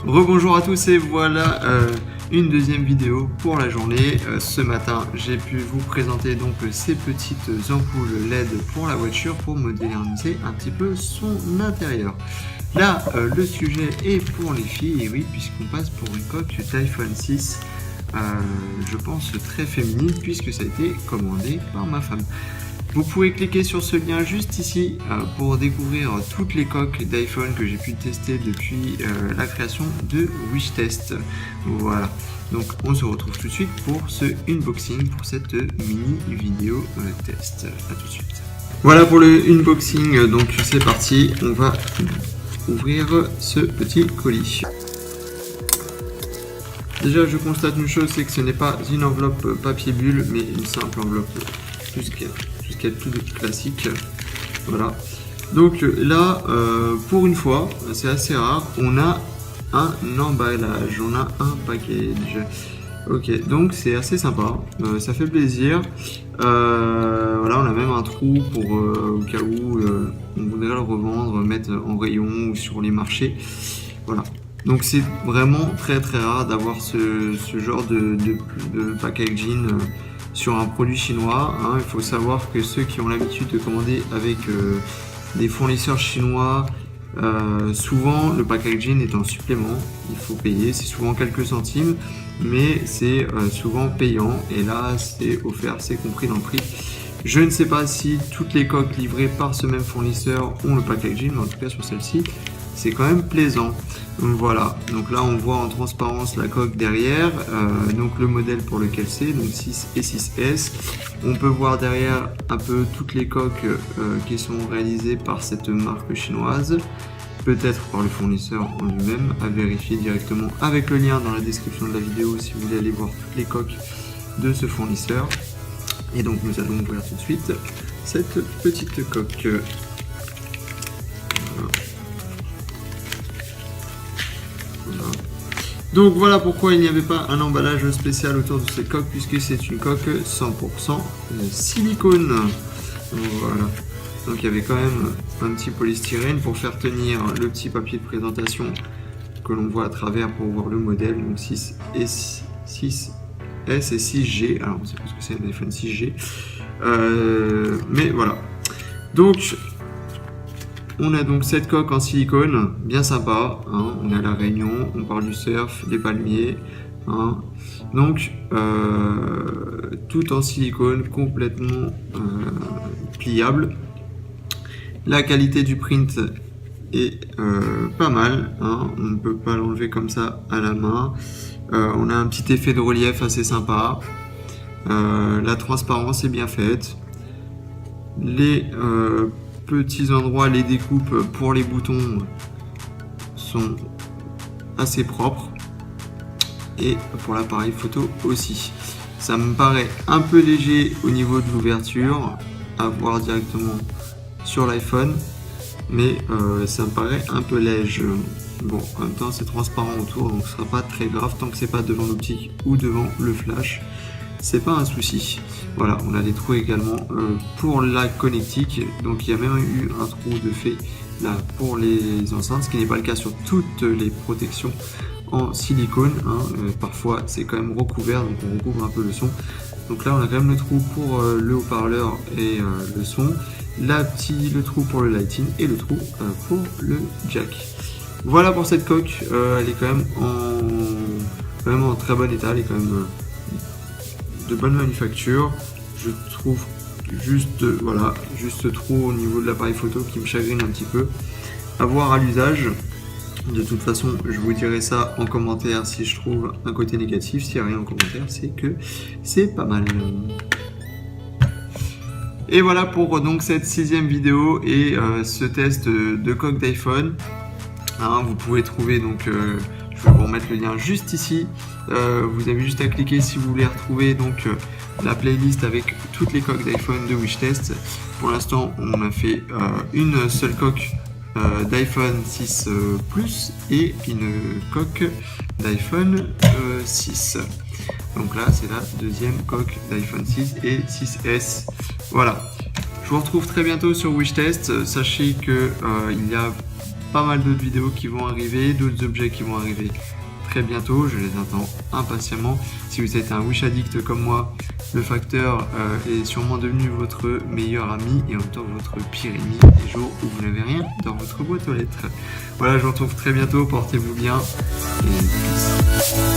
Rebonjour à tous et voilà une deuxième vidéo pour la journée. Ce matin j'ai pu vous présenter donc ces petites ampoules LED pour la voiture pour moderniser un petit peu son intérieur. Là le sujet est pour les filles, et oui, puisqu'on passe pour une coque d'iPhone 6, je pense très féminine puisque ça a été commandé par ma femme. Vous pouvez cliquer sur ce lien juste ici pour découvrir toutes les coques d'iPhone que j'ai pu tester depuis la création de WishTest. Voilà, donc on se retrouve tout de suite pour ce unboxing, pour cette mini vidéo test. A tout de suite. Voilà pour le unboxing, donc c'est parti, on va ouvrir ce petit colis. Déjà je constate une chose, c'est que ce n'est pas une enveloppe papier bulle, mais une simple enveloppe jusqu'à tout classique. Voilà, donc là pour une fois, c'est assez rare, on a un emballage, on a un package. Ok, donc c'est assez sympa, ça fait plaisir. Voilà, on a même un trou pour au cas où on voudrait le revendre, mettre en rayon ou sur les marchés. Voilà, donc c'est vraiment très rare d'avoir ce genre de packaging sur un produit chinois. Il faut savoir que ceux qui ont l'habitude de commander avec des fournisseurs chinois, souvent le packaging est en supplément, il faut payer, c'est souvent quelques centimes, mais c'est souvent payant, et là c'est offert, c'est compris dans le prix. Je ne sais pas si toutes les coques livrées par ce même fournisseur ont le packaging, mais en tout cas sur celle-ci c'est quand même plaisant. Donc voilà, donc là on voit en transparence la coque derrière, donc le modèle pour lequel c'est, donc 6 et 6S. On peut voir derrière un peu toutes les coques qui sont réalisées par cette marque chinoise, peut-être par le fournisseur en lui-même, à vérifier directement avec le lien dans la description de la vidéo si vous voulez aller voir toutes les coques de ce fournisseur. Et donc nous allons ouvrir tout de suite cette petite coque. Donc voilà pourquoi il n'y avait pas un emballage spécial autour de cette coque, puisque c'est une coque 100% silicone. Voilà, donc il y avait quand même un petit polystyrène pour faire tenir le petit papier de présentation que l'on voit à travers pour voir le modèle, donc 6 et 6S et 6G. Alors on sait pas ce que c'est un iPhone 6G, mais voilà. Donc on a donc cette coque en silicone, bien sympa, hein. On a la Réunion, on parle du surf, des palmiers, hein. Donc tout en silicone, complètement pliable. La qualité du print est pas mal, hein. On ne peut pas l'enlever comme ça à la main. On a un petit effet de relief assez sympa. La transparence est bien faite. Les petits endroits, les découpes pour les boutons sont assez propres, et pour l'appareil photo aussi. Ça me paraît un peu léger au niveau de l'ouverture à voir directement sur l'iPhone, mais ça me paraît un peu léger. Bon, en même temps c'est transparent autour, donc ce sera pas très grave tant que c'est pas devant l'optique ou devant le flash. C'est pas un souci. Voilà, on a des trous également pour la connectique, donc il y a même eu un trou de fait là pour les enceintes, ce qui n'est pas le cas sur toutes les protections en silicone, hein. Parfois c'est quand même recouvert, donc on recouvre un peu le son. Donc là on a quand même le trou pour le haut-parleur et le son, le trou pour le lighting et le trou pour le jack. Voilà pour cette coque, elle est quand même en très bon état, elle est quand même de bonne manufacture. Je trouve juste trop au niveau de l'appareil photo qui me chagrine un petit peu à voir à l'usage. De toute façon je vous dirai ça en commentaire si je trouve un côté négatif. S'il n'y a rien en commentaire, c'est que c'est pas mal. Et voilà pour donc cette 6e vidéo et ce test de coque d'iPhone, hein. Vous pouvez trouver donc je vais vous remettre le lien juste ici. Vous avez juste à cliquer si vous voulez retrouver donc la playlist avec toutes les coques d'iPhone de WishTest. Pour l'instant, on a fait une seule coque d'iPhone 6 Plus et une coque d'iPhone 6. Donc là, c'est la deuxième coque d'iPhone 6 et 6S. Voilà. Je vous retrouve très bientôt sur WishTest. Sachez que il y a pas mal d'autres vidéos qui vont arriver, d'autres objets qui vont arriver très bientôt, je les attends impatiemment. Si vous êtes un Wish Addict comme moi, le facteur est sûrement devenu votre meilleur ami et en même temps votre pire ennemi les jours où vous n'avez rien dans votre boîte aux lettres. Voilà, je vous retrouve très bientôt, portez-vous bien et peace.